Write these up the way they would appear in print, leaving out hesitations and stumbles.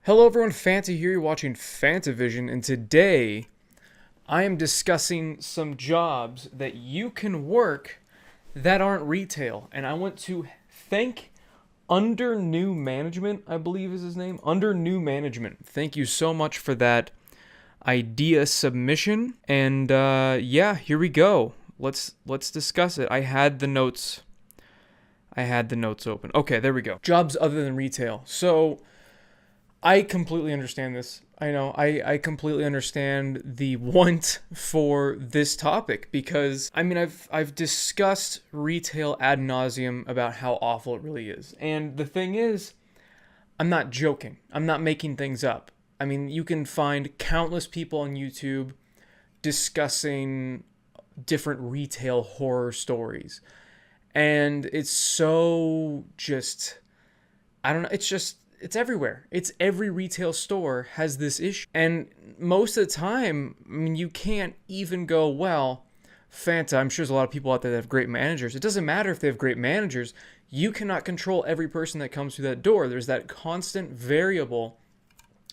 Hello everyone, Fanta here, you're watching FANTAVISION, and today I am discussing some jobs that you can work that aren't retail. And I want to thank Under New Management, I believe is his name, Under New Management. Thank you so much for that idea submission. And yeah, here we go. Let's discuss it. I had the notes open. Okay, there we go. Jobs other than retail. So I completely understand this. I know. I completely understand the want for this topic because I mean I've discussed retail ad nauseum about how awful it really is. And the thing is, I'm not joking. I'm not making things up. I mean, you can find countless people on YouTube discussing different retail horror stories. And it's so just I don't know, it's everywhere. It's every retail store has this issue. And most of the time, I mean, you can't even go, well, Fanta, I'm sure there's a lot of people out there that have great managers. It doesn't matter if they have great managers. You cannot control every person that comes through that door. There's that constant variable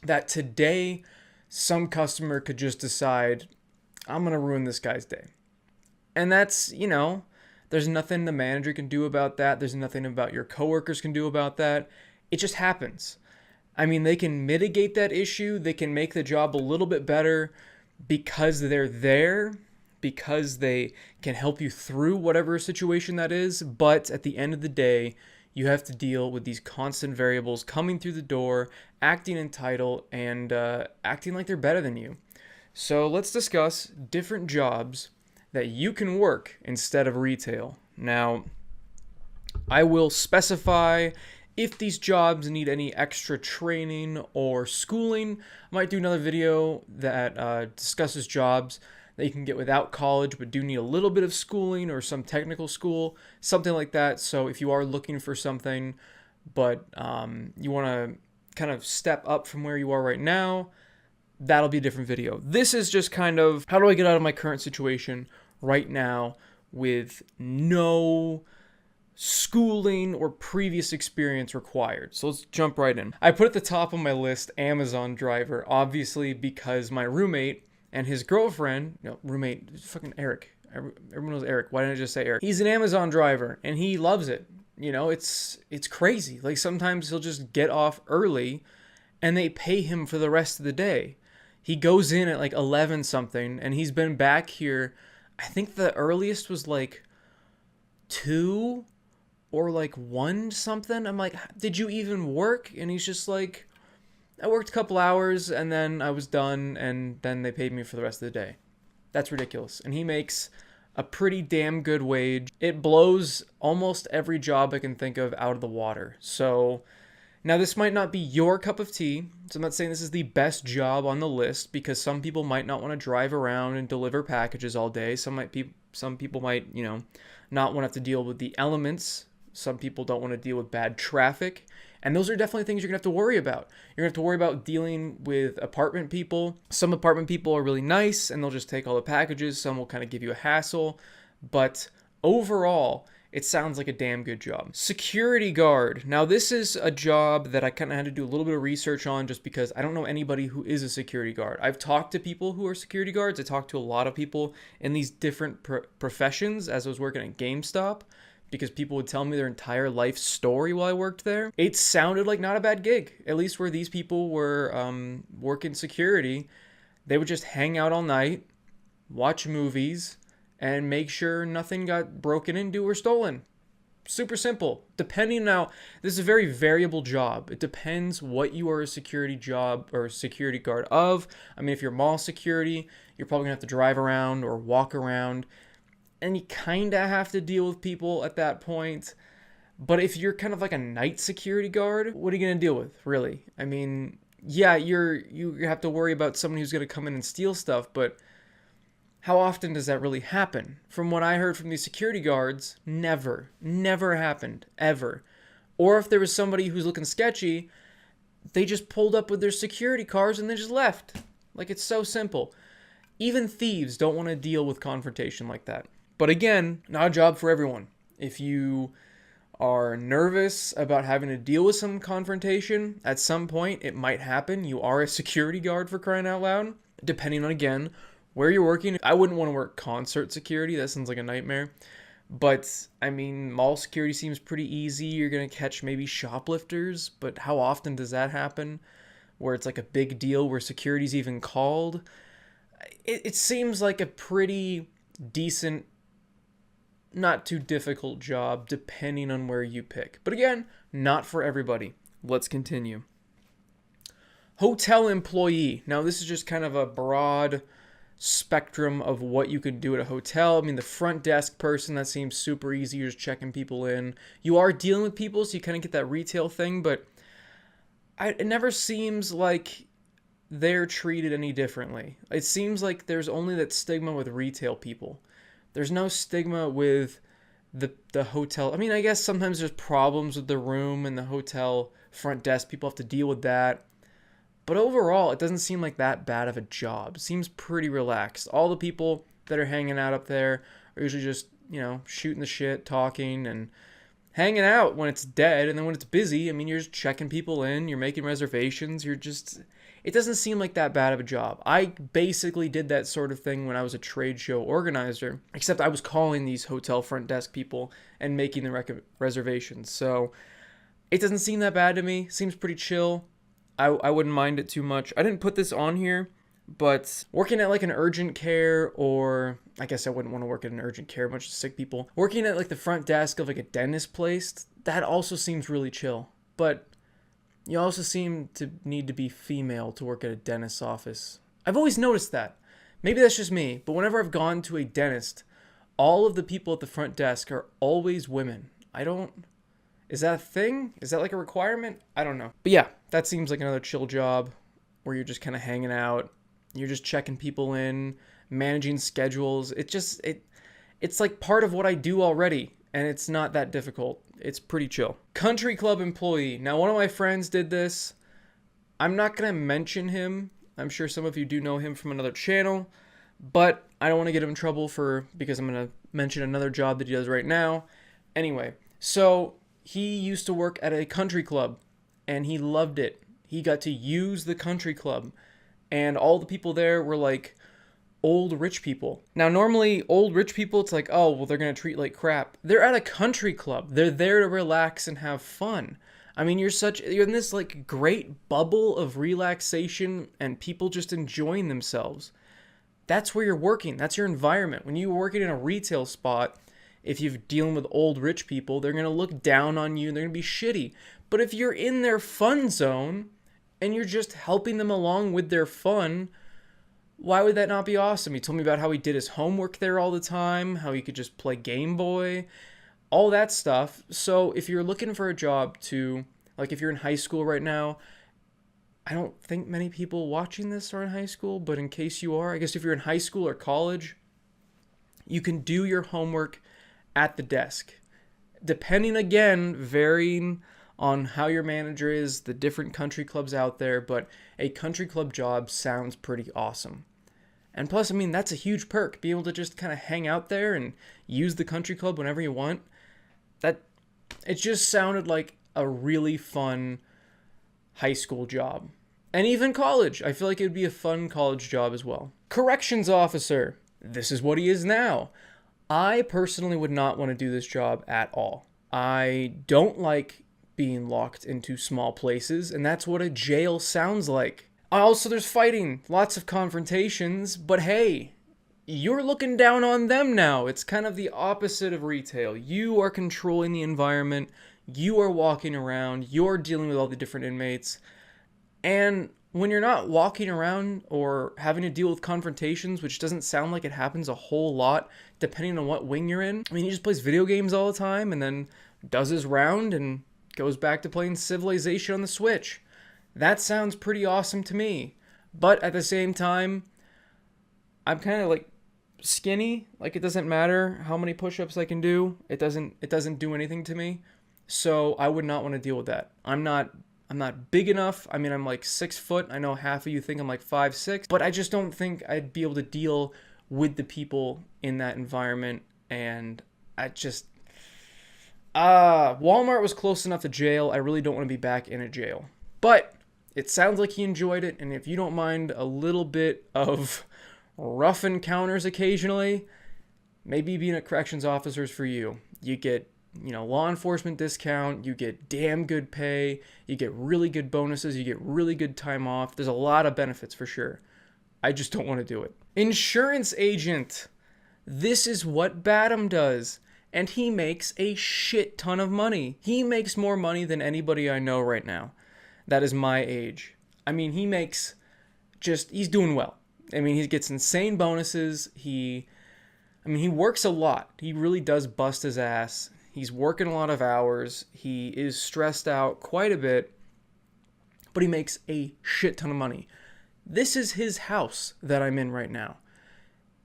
that today some customer could just decide, I'm going to ruin this guy's day. And that's, there's nothing the manager can do about that. There's nothing about your coworkers can do about that. It just happens. I mean, they can mitigate that issue. They can make the job a little bit better because they're there, because they can help you through whatever situation that is. But at the end of the day, you have to deal with these constant variables coming through the door, acting entitled, and acting like they're better than you. So let's discuss different jobs that you can work instead of retail. Now, I will specify if these jobs need any extra training or schooling. I might do another video that discusses jobs that you can get without college but do need a little bit of schooling or some technical school, something like that. So if you are looking for something but you want to kind of step up from where you are right now, that'll be a different video. This is just kind of how do I get out of my current situation right now with no schooling or previous experience required. So let's jump right in. I put at the top of my list Amazon driver, obviously because my roommate and his girlfriend, roommate, fucking Eric. Everyone knows Eric. Why didn't I just say Eric? He's an Amazon driver and he loves it. It's crazy. Like sometimes he'll just get off early and they pay him for the rest of the day. He goes in at like 11 something and he's been back here. I think the earliest was like 2 or like 1 something. I'm like, did you even work? And he's just like, I worked a couple hours and then I was done and then they paid me for the rest of the day. That's ridiculous. And he makes a pretty damn good wage. It blows almost every job I can think of out of the water. So now this might not be your cup of tea. So I'm not saying this is the best job on the list because some people might not want to drive around and deliver packages all day. Some people might, not want to have to deal with the elements. Some people don't want to deal with bad traffic. And those are definitely things you're going to have to worry about. You're going to have to worry about dealing with apartment people. Some apartment people are really nice and they'll just take all the packages. Some will kind of give you a hassle. But overall, it sounds like a damn good job. Security guard. Now, this is a job that I kind of had to do a little bit of research on just because I don't know anybody who is a security guard. I've talked to people who are security guards. I talked to a lot of people in these different professions as I was working at GameStop, because people would tell me their entire life story while I worked there. It sounded like not a bad gig, at least where these people were working security. They would just hang out all night, watch movies, and make sure nothing got broken into or stolen. Super simple. Depending now, this is a very variable job. It depends what you are a security job or a security guard of. I mean, if you're mall security, you're probably gonna have to drive around or walk around. And you kind of have to deal with people at that point. But if you're kind of like a night security guard, what are you going to deal with, really? I mean, yeah, you have to worry about someone who's going to come in and steal stuff, but how often does that really happen? From what I heard from these security guards, never happened, ever. Or if there was somebody who's looking sketchy, they just pulled up with their security cars and they just left. Like, it's so simple. Even thieves don't want to deal with confrontation like that. But again, not a job for everyone. If you are nervous about having to deal with some confrontation. At some point, it might happen. You are a security guard, for crying out loud. Depending on, again, where you're working. I wouldn't want to work concert security. That sounds like a nightmare. But, I mean, mall security seems pretty easy. You're going to catch maybe shoplifters, but how often does that happen? Where it's like a big deal where security's even called? It seems like a pretty decent, not too difficult job, depending on where you pick. But again, not for everybody. Let's continue. Hotel employee. Now, this is just kind of a broad spectrum of what you could do at a hotel. I mean, the front desk person, that seems super easy. You're just checking people in. You are dealing with people, so you kind of get that retail thing, but it never seems like they're treated any differently. It seems like there's only that stigma with retail people. There's no stigma with the hotel. I mean, I guess sometimes there's problems with the room and the hotel front desk. People have to deal with that. But overall, it doesn't seem like that bad of a job. It seems pretty relaxed. All the people that are hanging out up there are usually just, shooting the shit, talking, and hanging out when it's dead. And then when it's busy, I mean, you're just checking people in. You're making reservations. It doesn't seem like that bad of a job. I basically did that sort of thing when I was a trade show organizer, except I was calling these hotel front desk people and making the reservations. So it doesn't seem that bad to me. Seems pretty chill. I wouldn't mind it too much. I didn't put this on here, but working at like an urgent care, or I guess I wouldn't want to work at an urgent care, a bunch of sick people. Working at like the front desk of like a dentist place, that also seems really chill. But you also seem to need to be female to work at a dentist's office. I've always noticed that. Maybe that's just me, but whenever I've gone to a dentist, all of the people at the front desk are always women. Is that a thing? Is that like a requirement? I don't know. But yeah, that seems like another chill job where you're just kind of hanging out. You're just checking people in, managing schedules. It's like part of what I do already, and it's not that difficult. It's pretty chill. Country club employee. Now, one of my friends did this. I'm not going to mention him. I'm sure some of you do know him from another channel, but I don't want to get him in trouble because I'm going to mention another job that he does right now. Anyway, so he used to work at a country club, and he loved it. He got to use the country club, and all the people there were like old rich people. Now, normally old rich people, it's like, oh, well, they're going to treat like crap. They're at a country club. They're there to relax and have fun. I mean, you're in this like great bubble of relaxation and people just enjoying themselves. That's where you're working. That's your environment. When you're working in a retail spot, if you're dealing with old rich people, they're going to look down on you and they're going to be shitty. But if you're in their fun zone and you're just helping them along with their fun, why would that not be awesome? He told me about how he did his homework there all the time, how he could just play Game Boy, all that stuff. So if you're looking for a job like if you're in high school right now, I don't think many people watching this are in high school, but in case you are, I guess if you're in high school or college, you can do your homework at the desk. Depending, again, varying on how your manager is, the different country clubs out there, but a country club job sounds pretty awesome. And plus, I mean, that's a huge perk. Be able to just kind of hang out there and use the country club whenever you want. It just sounded like a really fun high school job. And even college. I feel like it would be a fun college job as well. Corrections officer. This is what he is now. I personally would not want to do this job at all. I don't like being locked into small places, and that's what a jail sounds like. Also, there's fighting, lots of confrontations, but hey, you're looking down on them now. It's kind of the opposite of retail. You are controlling the environment, you are walking around, you're dealing with all the different inmates, and when you're not walking around or having to deal with confrontations, which doesn't sound like it happens a whole lot, depending on what wing you're in. I mean, he just plays video games all the time and then does his round and goes back to playing Civilization on the Switch. That sounds pretty awesome to me. But at the same time, I'm kind of like skinny. Like, it doesn't matter how many push-ups I can do. It doesn't do anything to me. So I would not want to deal with that. I'm not big enough. I mean, I'm like 6 foot. I know half of you think I'm like 5'6", but I just don't think I'd be able to deal with the people in that environment. And Walmart was close enough to jail. I really don't want to be back in a jail. But it sounds like he enjoyed it, and if you don't mind a little bit of rough encounters occasionally, maybe being a corrections officer is for you. You get, law enforcement discount, you get damn good pay, you get really good bonuses, you get really good time off. There's a lot of benefits for sure. I just don't want to do it. Insurance agent. This is what Badham does. And he makes a shit ton of money. He makes more money than anybody I know right now. That is my age. I mean, he's doing well. I mean, he gets insane bonuses. He works a lot. He really does bust his ass. He's working a lot of hours. He is stressed out quite a bit. But he makes a shit ton of money. This is his house that I'm in right now.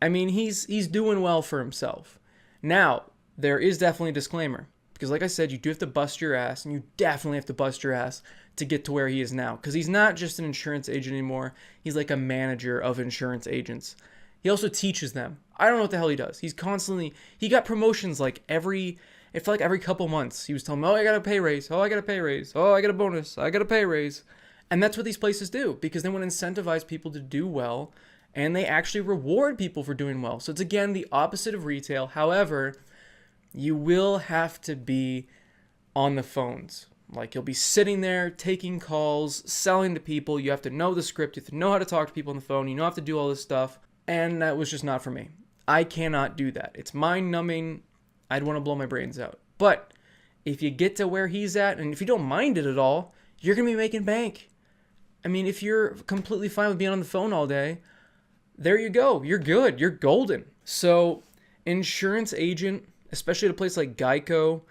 I mean, he's doing well for himself. Now, there is definitely a disclaimer. Because like I said, you do have to bust your ass. And you definitely have to bust your ass to get to where he is now. Because he's not just an insurance agent anymore. He's like a manager of insurance agents. He also teaches them. I don't know what the hell he does. He got promotions like every couple months. He was telling me, oh, I got a pay raise. Oh, I got a pay raise. Oh, I got a bonus. I got a pay raise. And that's what these places do. Because they want to incentivize people to do well. And they actually reward people for doing well. So it's, again, the opposite of retail. However, you will have to be on the phones. Like, you'll be sitting there, taking calls, selling to people. You have to know the script. You have to know how to talk to people on the phone. You have to do all this stuff. And that was just not for me. I cannot do that. It's mind-numbing. I'd want to blow my brains out. But if you get to where he's at, and if you don't mind it at all, you're going to be making bank. I mean, if you're completely fine with being on the phone all day, there you go. You're good. You're golden. So, insurance agent, especially at a place like Geico,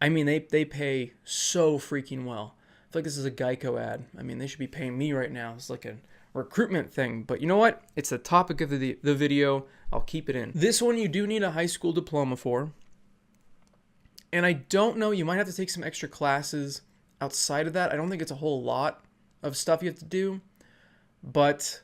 I mean, they pay so freaking well. I feel like this is a Geico ad. I mean, they should be paying me right now. It's like a recruitment thing. But you know what? It's the topic of the video. I'll keep it in. This one you do need a high school diploma for. And I don't know, you might have to take some extra classes outside of that. I don't think it's a whole lot of stuff you have to do. But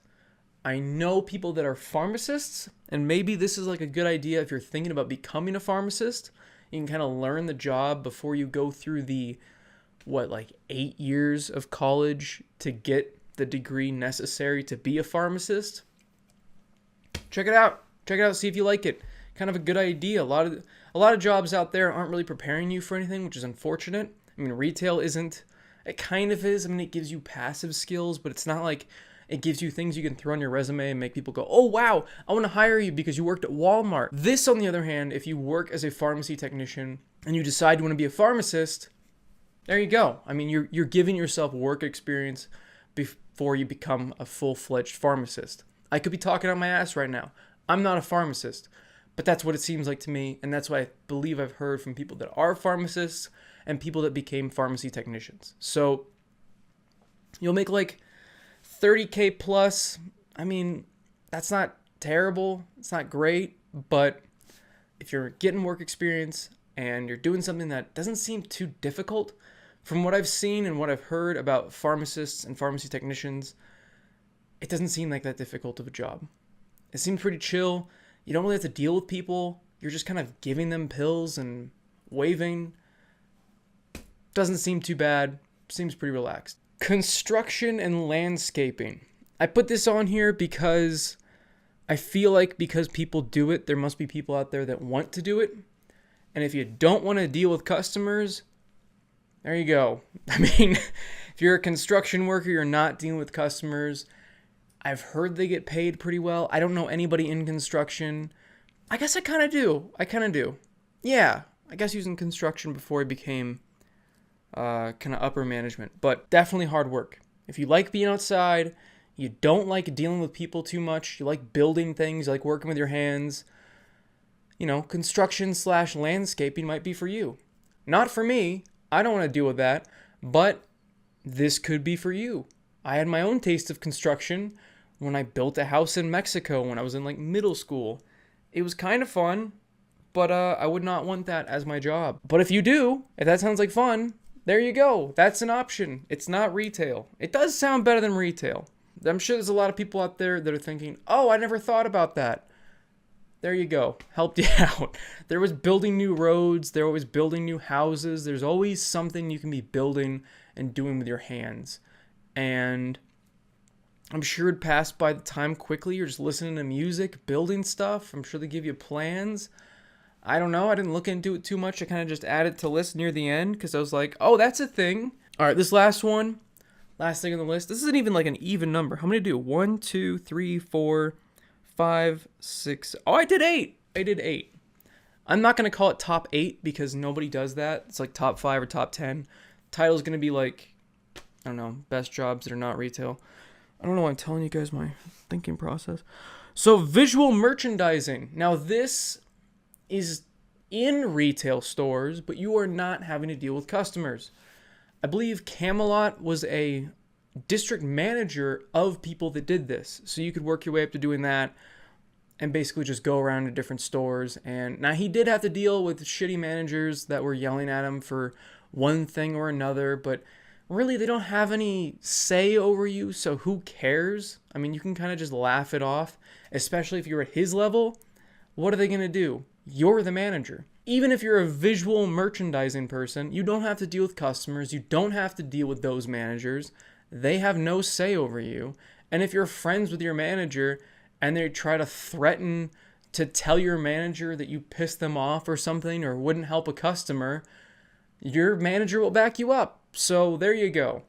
I know people that are pharmacists, and maybe this is like a good idea if you're thinking about becoming a pharmacist. You can kind of learn the job before you go through the, 8 years of college to get the degree necessary to be a pharmacist. Check it out. See if you like it. Kind of a good idea. A lot of jobs out there aren't really preparing you for anything, which is unfortunate. I mean, retail isn't. It kind of is. I mean, it gives you passive skills, but it's not like it gives you things you can throw on your resume and make people go, oh, wow, I want to hire you because you worked at Walmart. This, on the other hand, if you work as a pharmacy technician and you decide you want to be a pharmacist, there you go. I mean, you're giving yourself work experience before you become a full-fledged pharmacist. I could be talking out my ass right now. I'm not a pharmacist, but that's what it seems like to me, and that's what I believe I've heard from people that are pharmacists and people that became pharmacy technicians. So you'll make like $30K plus. I mean, that's not terrible. It's not great, but if you're getting work experience and you're doing something that doesn't seem too difficult, from what I've seen and what I've heard about pharmacists and pharmacy technicians, it doesn't seem like that difficult of a job. It seems pretty chill. You don't really have to deal with people. You're just kind of giving them pills and waving. Doesn't seem too bad. Seems pretty relaxed. Construction and landscaping. I put this on here because I feel like because people do it, there must be people out there that want to do it. And if you don't want to deal with customers, there you go. I mean, if you're a construction worker, you're not dealing with customers. I've heard they get paid pretty well. I don't know anybody in construction. I guess I kind of do. Yeah, I guess he was in construction before he became kind of upper management. But definitely hard work. If you like being outside, you don't like dealing with people too much, you like building things, you like working with your hands, construction/landscaping might be for you. Not for me. I don't want to deal with that. But this could be for you. I had my own taste of construction when I built a house in Mexico when I was in middle school. It was kind of fun, but I would not want that as my job. But if you do, if that sounds like fun, there you go. That's an option. It's not retail. It does sound better than retail. I'm sure there's a lot of people out there that are thinking, oh, I never thought about that. there you go. Helped you out. There was building new roads. They're always building new houses. There's always something you can be building and doing with your hands. And I'm sure it passed by the time quickly. You're just listening to music, building stuff. I'm sure they give you plans. I don't know. I didn't look into it too much. I kind of just added to list near the end because I was like, oh, that's a thing. All right, this last one. Last thing on the list. This isn't even like an even number. How many do? 1, 2, 3, 4, 5, 6. Oh, I did 8. I did 8. I'm not going to call it top 8 because nobody does that. It's like top 5 or top 10. Title's going to be like, I don't know, best jobs that are not retail. I don't know why I'm telling you guys my thinking process. So visual merchandising. Now this is in retail stores, but you are not having to deal with customers. I believe Camelot was a district manager of people that did this. So you could work your way up to doing that and basically just go around to different stores. And now he did have to deal with shitty managers that were yelling at him for one thing or another, but really they don't have any say over you, so who cares? I mean, you can kind of just laugh it off, especially if you're at his level. What are they going to do? You're the manager. Even if you're a visual merchandising person, you don't have to deal with customers. You don't have to deal with those managers. They have no say over you. And if you're friends with your manager and they try to threaten to tell your manager that you pissed them off or something or wouldn't help a customer, your manager will back you up. So there you go.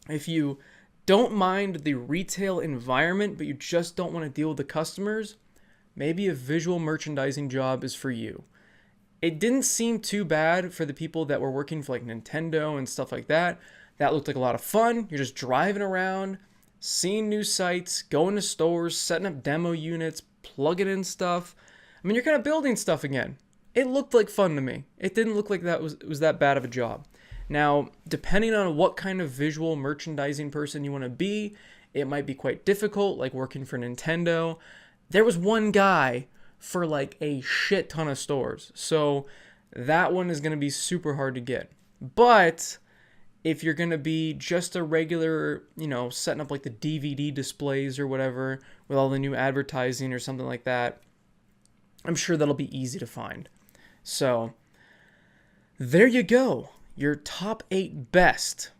If you don't mind the retail environment, but you just don't want to deal with the customers, maybe a visual merchandising job is for you. It didn't seem too bad for the people that were working for like Nintendo and stuff like that. That looked like a lot of fun. You're just driving around, seeing new sites, going to stores, setting up demo units, plugging in stuff. I mean, you're kind of building stuff again. It looked like fun to me. It didn't look like that was that bad of a job. Now, depending on what kind of visual merchandising person you want to be, it might be quite difficult, like working for Nintendo. There was one guy for like a shit ton of stores. So that one is going to be super hard to get. But if you're going to be just a regular, setting up like the DVD displays or whatever with all the new advertising or something like that, I'm sure that'll be easy to find. So there you go. Your top 8 best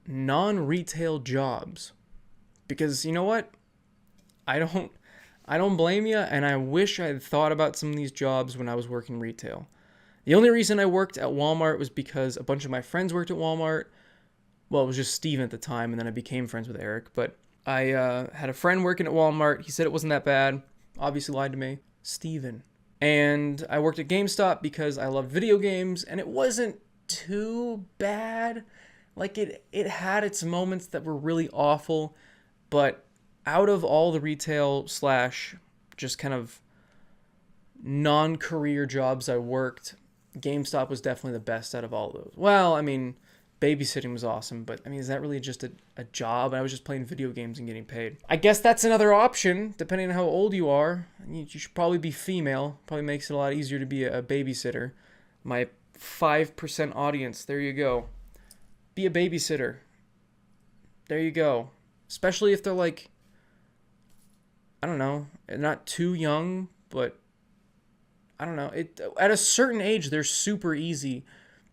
non-retail jobs. Because you know what? I don't blame you, and I wish I had thought about some of these jobs when I was working retail. The only reason I worked at Walmart was because a bunch of my friends worked at Walmart. Well, it was just Steven at the time, and then I became friends with Eric. But I had a friend working at Walmart. He said it wasn't that bad. Obviously lied to me. Steven. And I worked at GameStop because I loved video games, and it wasn't too bad. Like it had its moments that were really awful, but out of all the retail / just kind of non-career jobs I worked, GameStop was definitely the best out of all of those. Well, I mean, babysitting was awesome, but I mean, is that really just a job? I was just playing video games and getting paid. I guess that's another option, depending on how old you are. You should probably be female. Probably makes it a lot easier to be a babysitter. My 5% audience, there you go. Be a babysitter. There you go. Especially if they're like, I don't know, not too young, but I don't know. At a certain age, they're super easy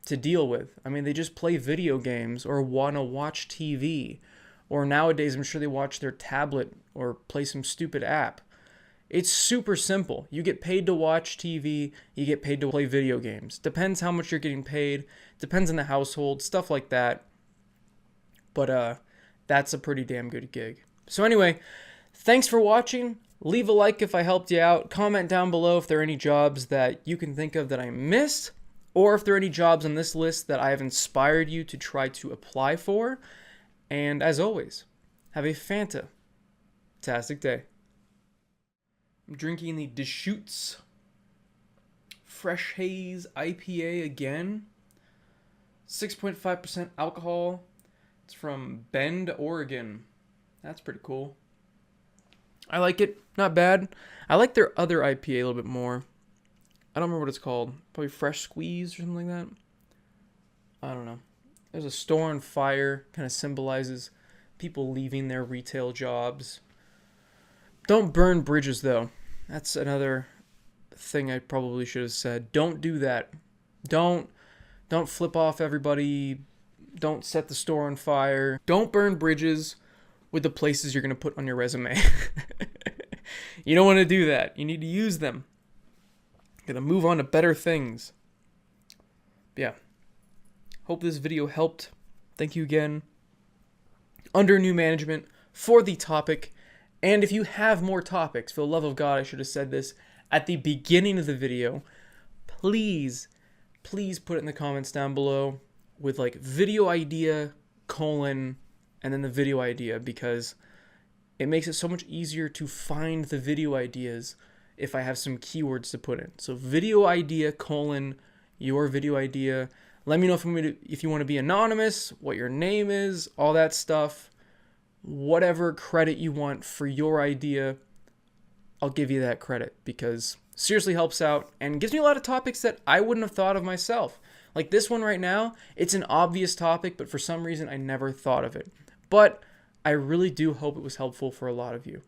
to deal with. I mean, they just play video games or want to watch TV. Or nowadays, I'm sure they watch their tablet or play some stupid app. It's super simple. You get paid to watch TV. You get paid to play video games. Depends how much you're getting paid. Depends on the household. Stuff like that. But that's a pretty damn good gig. So anyway, thanks for watching. Leave a like if I helped you out. Comment down below if there are any jobs that you can think of that I missed, or if there are any jobs on this list that I have inspired you to try to apply for. And as always, have a fantastic day. I'm drinking the Deschutes Fresh Haze IPA again. 6.5% alcohol. It's from Bend, Oregon. That's pretty cool. I like it. Not bad. I like their other IPA a little bit more. I don't remember what it's called. Probably Fresh Squeeze or something like that. I don't know. There's a store on fire. Kind of symbolizes people leaving their retail jobs. Don't burn bridges, though. That's another thing I probably should have said. Don't do that. Don't flip off everybody. Don't set the store on fire. Don't burn bridges with the places you're going to put on your resume. You don't want to do that. You need to use them. You're going to move on to better things. Yeah. Hope this video helped. Thank you again. Under new management for the topic. And if you have more topics, for the love of God, I should have said this at the beginning of the video. Please put it in the comments down below with like video idea, and then the video idea, because it makes it so much easier to find the video ideas if I have some keywords to put in. So video idea, your video idea. Let me know if you want to be anonymous, what your name is, all that stuff. Whatever credit you want for your idea, I'll give you that credit, because seriously helps out and gives me a lot of topics that I wouldn't have thought of myself. Like this one right now, it's an obvious topic, but for some reason I never thought of it. But I really do hope it was helpful for a lot of you.